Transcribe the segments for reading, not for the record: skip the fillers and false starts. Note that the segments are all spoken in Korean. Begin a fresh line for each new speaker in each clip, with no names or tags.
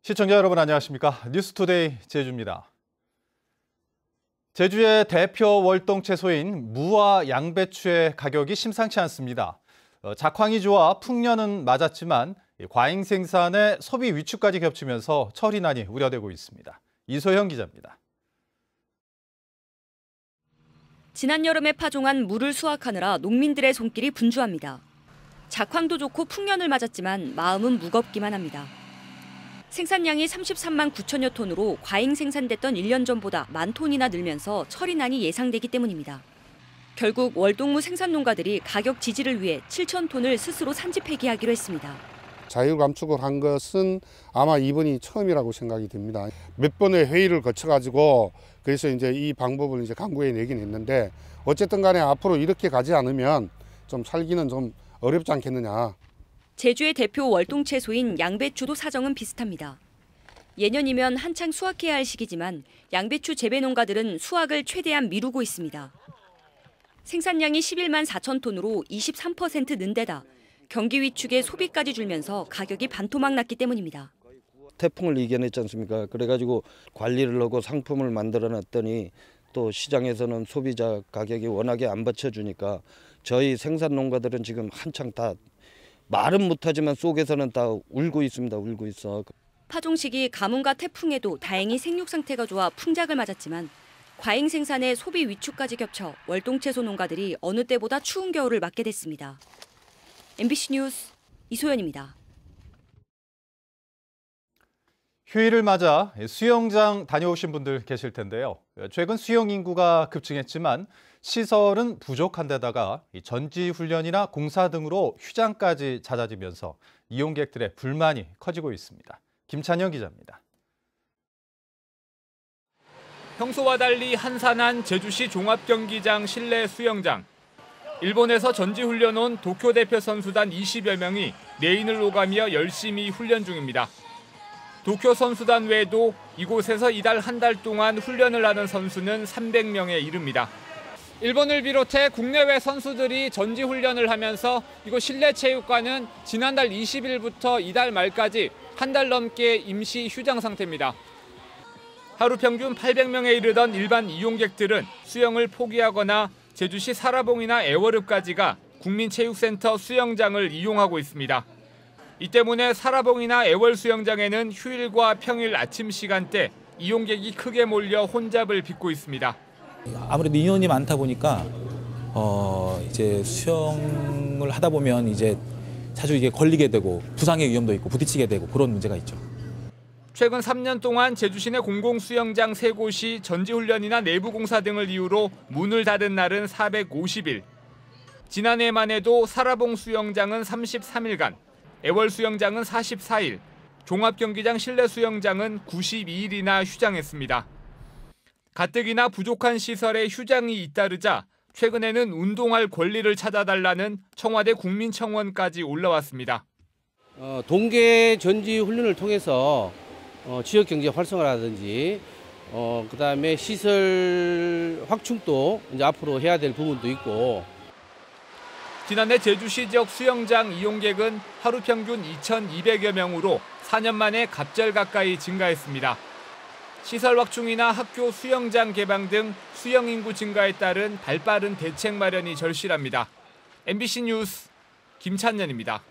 시청자 여러분 안녕하십니까? 뉴스투데이 제주입니다. 제주의 대표 월동 채소인 무와 양배추의 가격이 심상치 않습니다. 작황이 좋아 풍년은 맞았지만 과잉 생산에 소비 위축까지 겹치면서 처리난이 우려되고 있습니다. 이소영 기자입니다.
지난 여름에 파종한 무를 수확하느라 농민들의 손길이 분주합니다. 작황도 좋고 풍년을 맞았지만 마음은 무겁기만 합니다. 생산량이 33만 9천여 톤으로 과잉 생산됐던 1년 전보다 10,000톤이나 늘면서 처리난이 예상되기 때문입니다. 결국 월동무 생산 농가들이 가격 지지를 위해 7,000톤을 스스로 산지 폐기하기로 했습니다.
자율 감축을 한 것은 아마 이번이 처음이라고 생각이 듭니다. 몇 번의 회의를 거쳐가지고 그래서 이제 이 방법을 이제 강구해 내긴 했는데 어쨌든 간에 앞으로 이렇게 가지 않으면 좀 살기는 좀 어렵지 않겠느냐.
제주의 대표 월동 채소인 양배추도 사정은 비슷합니다. 예년이면 한창 수확해야 할 시기지만 양배추 재배 농가들은 수확을 최대한 미루고 있습니다. 생산량이 11만 4천 톤으로 23% 는 데다 경기 위축에 소비까지 줄면서 가격이 반토막 났기 때문입니다.
태풍을 이겨냈지 않습니까? 그래가지고 관리를 하고 상품을 만들어 놨더니 또 시장에서는 소비자 가격이 워낙에 안 받쳐주니까 저희 생산 농가들은 지금 한창 다 말은 못하지만 속에서는 다 울고 있습니다. 울고 있어.
파종 시기 가뭄과 태풍에도 다행히 생육 상태가 좋아 풍작을 맞았지만 과잉 생산에 소비 위축까지 겹쳐 월동 채소 농가들이 어느 때보다 추운 겨울을 맞게 됐습니다. MBC 뉴스 이소연입니다.
휴일을 맞아 수영장 다녀오신 분들 계실 텐데요. 최근 수영 인구가 급증했지만 시설은 부족한 데다가 전지훈련이나 공사 등으로 휴장까지 잦아지면서 이용객들의 불만이 커지고 있습니다. 김찬영 기자입니다.
평소와 달리 한산한 제주시 종합경기장 실내 수영장. 일본에서 전지훈련 온 도쿄 대표 선수단 20여 명이 레인을 오가며 열심히 훈련 중입니다. 도쿄 선수단 외에도 이곳에서 이달 한 달 동안 훈련을 하는 선수는 300명에 이릅니다. 일본을 비롯해 국내외 선수들이 전지훈련을 하면서 이곳 실내체육관은 지난달 20일부터 이달 말까지 한 달 넘게 임시 휴장 상태입니다. 하루 평균 800명에 이르던 일반 이용객들은 수영을 포기하거나 제주시 사라봉이나 애월읍까지가 국민체육센터 수영장을 이용하고 있습니다. 이 때문에 사라봉이나 애월 수영장에는 휴일과 평일 아침 시간대 이용객이 크게 몰려 혼잡을 빚고 있습니다.
아무래도 인원이 많다 보니까 이제 수영을 하다 보면 이제 자주 이게 걸리게 되고 부상의 위험도 있고 부딪히게 되고 그런 문제가 있죠.
최근 3년 동안 제주시 내 공공수영장 3곳이 전지훈련이나 내부공사 등을 이유로 문을 닫은 날은 450일. 지난해만 해도 사라봉 수영장은 33일간, 애월 수영장은 44일, 종합경기장 실내 수영장은 92일이나 휴장했습니다. 가뜩이나 부족한 시설에 휴장이 잇따르자 최근에는 운동할 권리를 찾아달라는 청와대 국민청원까지 올라왔습니다.
동계 전지 훈련을 통해서 지역 경제 활성화라든지 그다음에 시설 확충도 이제 앞으로 해야 될 부분도 있고.
지난해 제주시 지역 수영장 이용객은 하루 평균 2,200여 명으로 4년 만에 갑절 가까이 증가했습니다. 시설 확충이나 학교 수영장 개방 등 수영 인구 증가에 따른 발빠른 대책 마련이 절실합니다. MBC 뉴스 김찬년입니다.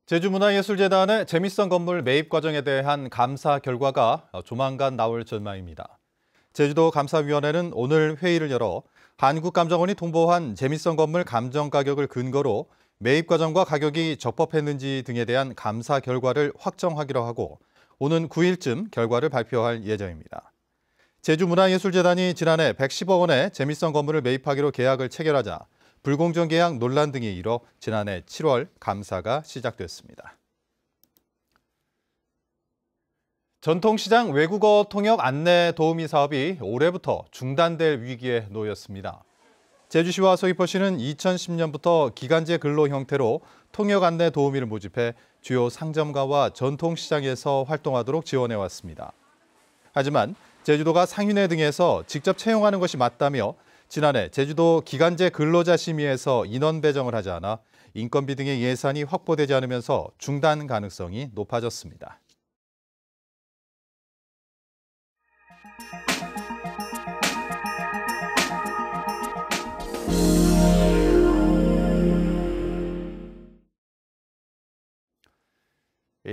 제주문화예술재단의 재미성 건물 매입 과정에 대한 감사 결과가 조만간 나올 전망입니다. 제주도 감사위원회는 오늘 회의를 열어 한국감정원이 통보한 재미성 건물 감정 가격을 근거로 매입 과정과 가격이 적법했는지 등에 대한 감사 결과를 확정하기로 하고 오는 9일쯤 결과를 발표할 예정입니다. 제주문화예술재단이 지난해 110억 원의 재미성 건물을 매입하기로 계약을 체결하자 불공정 계약 논란 등이 일어 지난해 7월 감사가 시작됐습니다. 전통시장 외국어 통역 안내 도우미 사업이 올해부터 중단될 위기에 놓였습니다. 제주시와 서귀포시는 2010년부터 기간제 근로 형태로 통역 안내 도우미를 모집해 주요 상점가와 전통시장에서 활동하도록 지원해왔습니다. 하지만 제주도가 상인회 등에서 직접 채용하는 것이 맞다며 지난해 제주도 기간제 근로자 심의에서 인원 배정을 하지 않아 인건비 등의 예산이 확보되지 않으면서 중단 가능성이 높아졌습니다.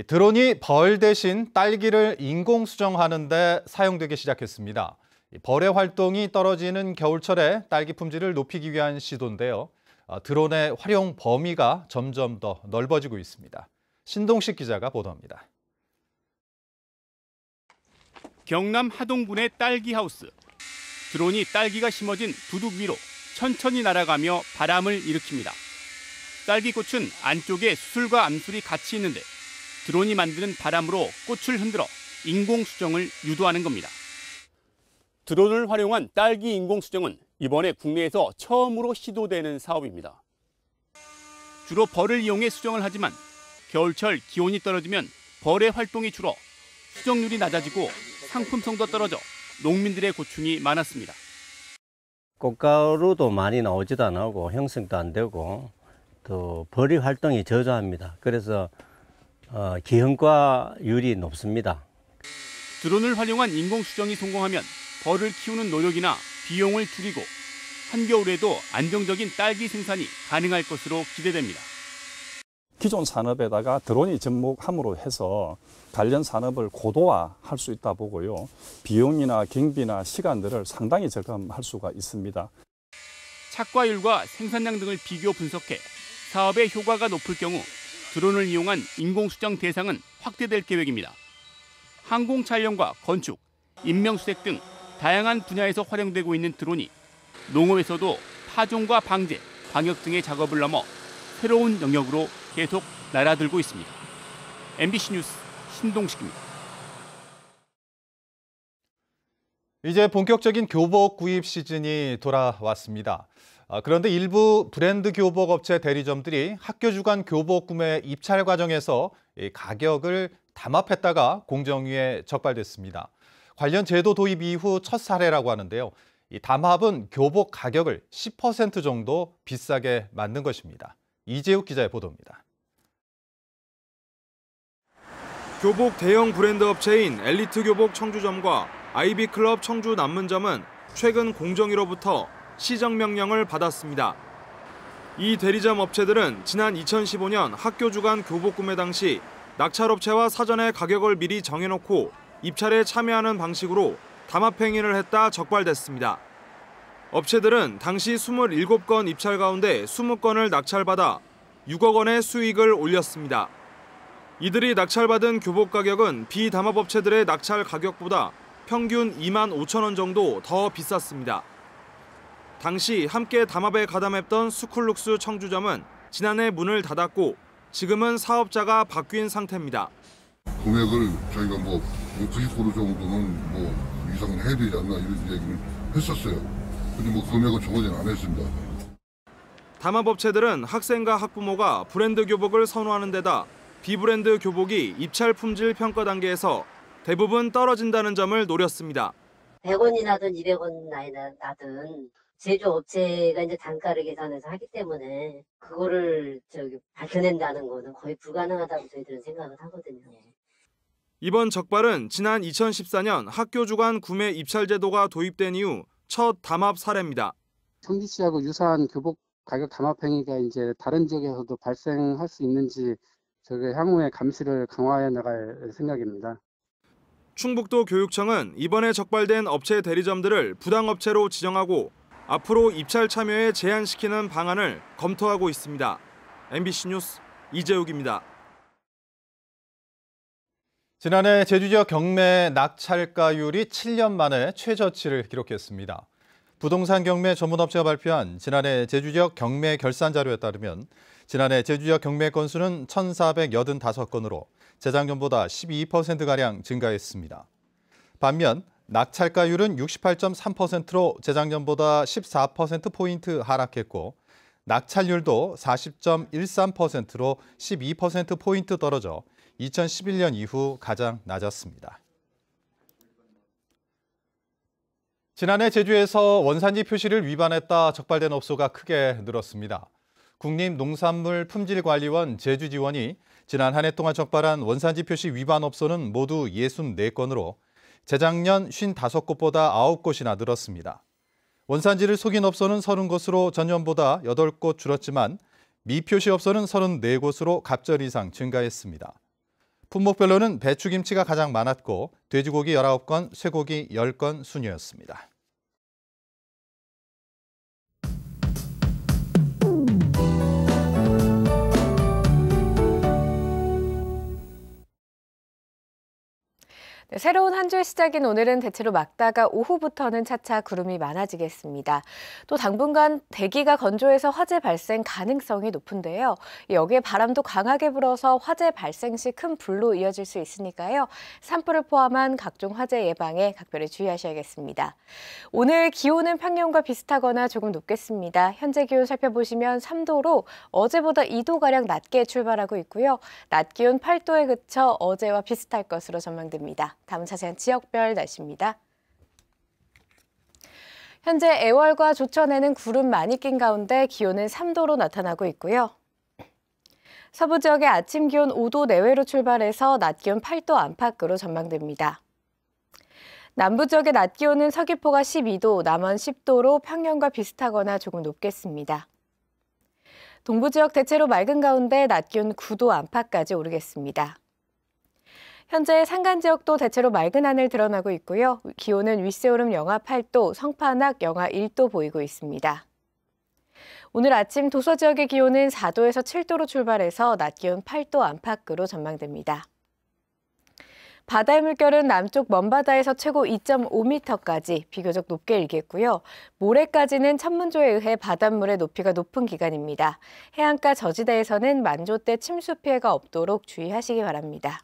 드론이 벌 대신 딸기를 인공 수정하는 데 사용되기 시작했습니다. 벌의 활동이 떨어지는 겨울철에 딸기 품질을 높이기 위한 시도인데요. 드론의 활용 범위가 점점 더 넓어지고 있습니다. 신동식 기자가 보도합니다.
경남 하동군의 딸기 하우스. 드론이 딸기가 심어진 두둑 위로 천천히 날아가며 바람을 일으킵니다. 딸기꽃은 안쪽에 수술과 암술이 같이 있는데 드론이 만드는 바람으로 꽃을 흔들어 인공 수정을 유도하는 겁니다. 드론을 활용한 딸기 인공 수정은 이번에 국내에서 처음으로 시도되는 사업입니다. 주로 벌을 이용해 수정을 하지만 겨울철 기온이 떨어지면 벌의 활동이 줄어 수정률이 낮아지고 상품성도 떨어져 농민들의 고충이 많았습니다.
꽃가루도 많이 나오지도 안 하고 형성도 안 되고 또 벌의 활동이 저조합니다. 그래서 기형과율이 높습니다.
드론을 활용한 인공 수정이 성공하면 벌을 키우는 노력이나 비용을 줄이고 한겨울에도 안정적인 딸기 생산이 가능할 것으로 기대됩니다.
기존 산업에다가 드론이 접목함으로 해서 관련 산업을 고도화할 수 있다 보고요. 비용이나 경비나 시간들을 상당히 절감할 수가 있습니다.
착과율과 생산량 등을 비교 분석해 사업의 효과가 높을 경우 드론을 이용한 인공수정 대상은 확대될 계획입니다. 항공 촬영과 건축, 인명수색 등 다양한 분야에서 활용되고 있는 드론이 농업에서도 파종과 방제, 방역 등의 작업을 넘어 새로운 영역으로 계속 날아들고 있습니다. MBC 뉴스 신동식입니다.
이제 본격적인 교복 구입 시즌이 돌아왔습니다. 그런데 일부 브랜드 교복 업체 대리점들이 학교 주간 교복 구매 입찰 과정에서 가격을 담합했다가 공정위에 적발됐습니다. 관련 제도 도입 이후 첫 사례라고 하는데요. 이 담합은 교복 가격을 10% 정도 비싸게 만든 것입니다. 이재욱 기자의 보도입니다.
교복 대형 브랜드 업체인 엘리트 교복 청주점과 아이비클럽 청주 남문점은 최근 공정위로부터 시정 명령을 받았습니다. 이 대리점 업체들은 지난 2015년 학교 주간 교복 구매 당시 낙찰업체와 사전에 가격을 미리 정해놓고 입찰에 참여하는 방식으로 담합 행위를 했다 적발됐습니다. 업체들은 당시 27건 입찰 가운데 20건을 낙찰받아 6억 원의 수익을 올렸습니다. 이들이 낙찰받은 교복 가격은 비담합업체들의 낙찰 가격보다 평균 2만 5천 원 정도 더 비쌌습니다. 당시 함께 담합에 가담했던 스쿨룩스 청주점은 지난해 문을 닫았고 지금은 사업자가 바뀐 상태입니다.
금액을 저희가 90% 정도는 이상해야 되지 않나 이런 얘기를 했었어요. 근데 금액은 정하지는 않았습니다.
담합업체들은 학생과 학부모가 브랜드 교복을 선호하는 데다 비브랜드 교복이 입찰 품질 평가 단계에서 대부분 떨어진다는 점을 노렸습니다.
100원이나든 200원 나든 제조업체가 이제 단가를 계산해서 하기 때문에 그거를 밝혀낸다는 거는 거의 불가능하다고 저희들은 생각을 하거든요.
이번 적발은 지난 2014년 학교 주간 구매 입찰 제도가 도입된 이후 첫 담합 사례입니다.
청주시하고 유사한 교복 가격 담합 행위가 이제 다른 지역에서도 발생할 수 있는지 향후에 감시를 강화해 나갈 생각입니다.
충북도 교육청은 이번에 적발된 업체 대리점들을 부당업체로 지정하고 앞으로 입찰 참여에 제한시키는 방안을 검토하고 있습니다. MBC 뉴스 이재욱입니다.
지난해 제주 지역 경매 낙찰가율이 7년 만에 최저치를 기록했습니다. 부동산 경매 전문업체가 발표한 지난해 제주 지역 경매 결산 자료에 따르면 지난해 제주 지역 경매 건수는 1,485건으로 재작년보다 12%가량 증가했습니다. 반면 낙찰가율은 68.3%로 재작년보다 14%포인트 하락했고 낙찰률도 40.13%로 12%포인트 떨어져 2011년 이후 가장 낮았습니다. 지난해 제주에서 원산지 표시를 위반했다 적발된 업소가 크게 늘었습니다. 국립농산물품질관리원 제주지원이 지난 한 해 동안 적발한 원산지 표시 위반 업소는 모두 64건으로 재작년 55곳보다 9곳이나 늘었습니다. 원산지를 속인 업소는 30곳으로 전년보다 8곳 줄었지만 미표시 업소는 34곳으로 갑절 이상 증가했습니다. 품목별로는 배추김치가 가장 많았고 돼지고기 19건, 쇠고기 10건 순이었습니다.
네, 새로운 한 주의 시작인 오늘은 대체로 맑다가 오후부터는 차차 구름이 많아지겠습니다. 또 당분간 대기가 건조해서 화재 발생 가능성이 높은데요. 여기에 바람도 강하게 불어서 화재 발생 시 큰 불로 이어질 수 있으니까요. 산불을 포함한 각종 화재 예방에 각별히 주의하셔야겠습니다. 오늘 기온은 평년과 비슷하거나 조금 높겠습니다. 현재 기온 살펴보시면 3도로 어제보다 2도가량 낮게 출발하고 있고요. 낮 기온 8도에 그쳐 어제와 비슷할 것으로 전망됩니다. 다음 자세한 지역별 날씨입니다. 현재 애월과 조천에는 구름 많이 낀 가운데 기온은 3도로 나타나고 있고요. 서부 지역의 아침 기온 5도 내외로 출발해서 낮 기온 8도 안팎으로 전망됩니다. 남부 지역의 낮 기온은 서귀포가 12도, 남원 10도로 평년과 비슷하거나 조금 높겠습니다. 동부 지역 대체로 맑은 가운데 낮 기온 9도 안팎까지 오르겠습니다. 현재 산간 지역도 대체로 맑은 하늘 드러나고 있고요. 기온은 윗세오름 영하 8도, 성판악 영하 1도 보이고 있습니다. 오늘 아침 도서 지역의 기온은 4도에서 7도로 출발해서 낮 기온 8도 안팎으로 전망됩니다. 바다의 물결은 남쪽 먼바다에서 최고 2.5m까지 비교적 높게 일겠고요. 모레까지는 천문조에 의해 바닷물의 높이가 높은 기간입니다. 해안가 저지대에서는 만조대 침수 피해가 없도록 주의하시기 바랍니다.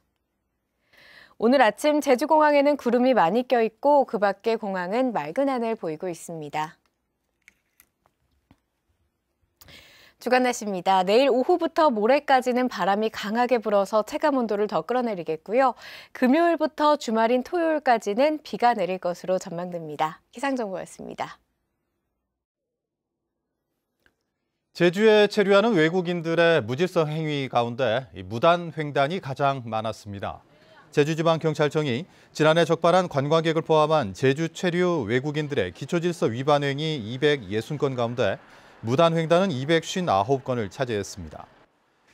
오늘 아침 제주공항에는 구름이 많이 껴있고 그 밖에 공항은 맑은 하늘 보이고 있습니다. 주간 날씨입니다. 내일 오후부터 모레까지는 바람이 강하게 불어서 체감온도를 더 끌어내리겠고요. 금요일부터 주말인 토요일까지는 비가 내릴 것으로 전망됩니다. 기상정보였습니다.
제주에 체류하는 외국인들의 무질서 행위 가운데 무단 횡단이 가장 많았습니다. 제주지방경찰청이 지난해 적발한 관광객을 포함한 제주 체류 외국인들의 기초질서 위반 행위 260건 가운데 무단 횡단은 259건을 차지했습니다.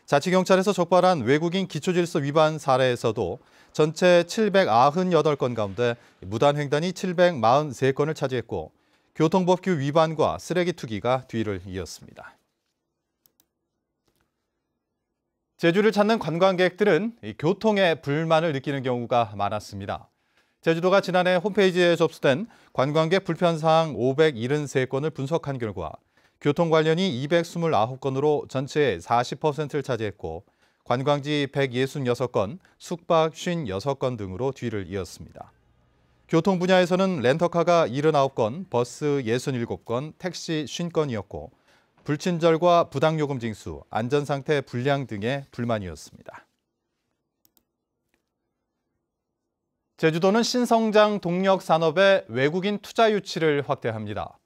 자치경찰에서 적발한 외국인 기초질서 위반 사례에서도 전체 798건 가운데 무단 횡단이 743건을 차지했고 교통법규 위반과 쓰레기 투기가 뒤를 이었습니다. 제주를 찾는 관광객들은 교통에 불만을 느끼는 경우가 많았습니다. 제주도가 지난해 홈페이지에 접수된 관광객 불편사항 573건을 분석한 결과 교통 관련이 229건으로 전체의 40%를 차지했고 관광지 166건, 숙박 56건 등으로 뒤를 이었습니다. 교통 분야에서는 렌터카가 79건, 버스 67건, 택시 50건이었고 불친절과 부당요금 징수, 안전상태 불량 등의 불만이었습니다. 제주도는 신성장 동력 산업의 외국인 투자 유치를 확대합니다.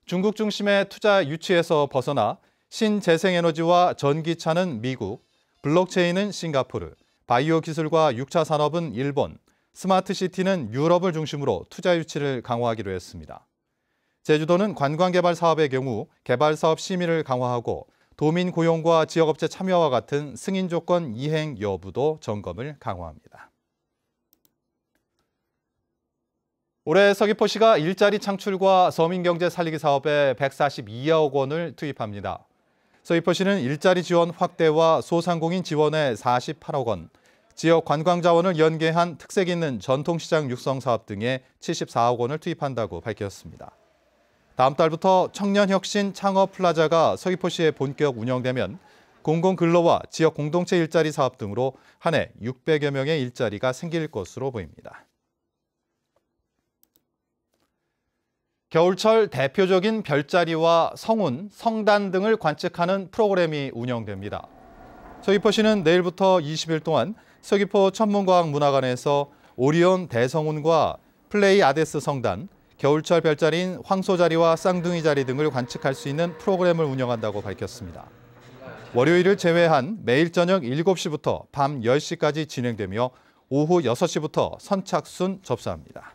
중국 중심의 투자 유치에서 벗어나 신재생에너지와 전기차는 미국, 블록체인은 싱가포르, 바이오 기술과 6차 산업은 일본, 스마트시티는 유럽을 중심으로 투자 유치를 강화하기로 했습니다. 제주도는 관광개발 사업의 경우 개발 사업 심의를 강화하고 도민 고용과 지역업체 참여와 같은 승인 조건 이행 여부도 점검을 강화합니다. 올해 서귀포시가 일자리 창출과 서민경제 살리기 사업에 142억 원을 투입합니다. 서귀포시는 일자리 지원 확대와 소상공인 지원에 48억 원, 지역 관광 자원을 연계한 특색 있는 전통시장 육성 사업 등에 74억 원을 투입한다고 밝혔습니다. 다음 달부터 청년혁신 창업 플라자가 서귀포시에 본격 운영되면 공공근로와 지역 공동체 일자리 사업 등으로 한 해 600여 명의 일자리가 생길 것으로 보입니다. 겨울철 대표적인 별자리와 성운, 성단 등을 관측하는 프로그램이 운영됩니다. 서귀포시는 내일부터 20일 동안 서귀포 천문과학문화관에서 오리온 대성운과 플레이아데스 성단, 겨울철 별자리인 황소자리와 쌍둥이 자리 등을 관측할 수 있는 프로그램을 운영한다고 밝혔습니다. 월요일을 제외한 매일 저녁 7시부터 밤 10시까지 진행되며 오후 6시부터 선착순 접수합니다.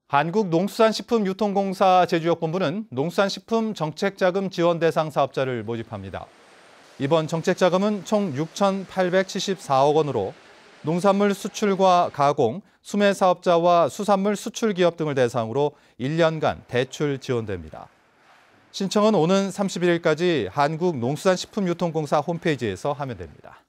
한국농수산식품유통공사 제주역본부는 농수산식품 정책자금 지원 대상 사업자를 모집합니다. 이번 정책자금은 총 6,874억 원으로 농산물 수출과 가공, 수매 사업자와 수산물 수출 기업 등을 대상으로 1년간 대출 지원됩니다. 신청은 오는 31일까지 한국농수산식품유통공사 홈페이지에서 하면 됩니다.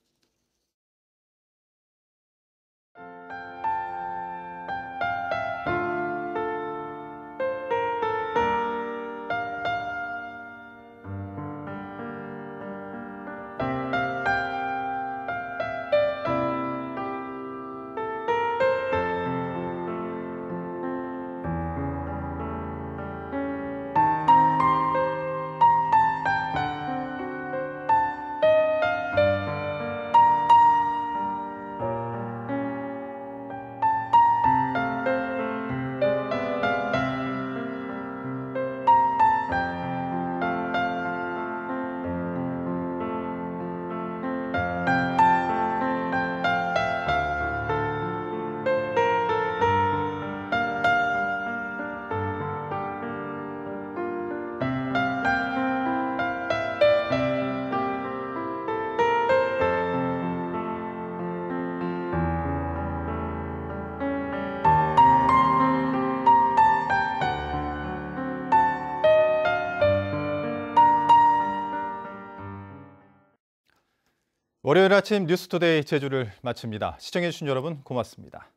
월요일 아침 뉴스투데이 제주를 마칩니다. 시청해주신 여러분 고맙습니다.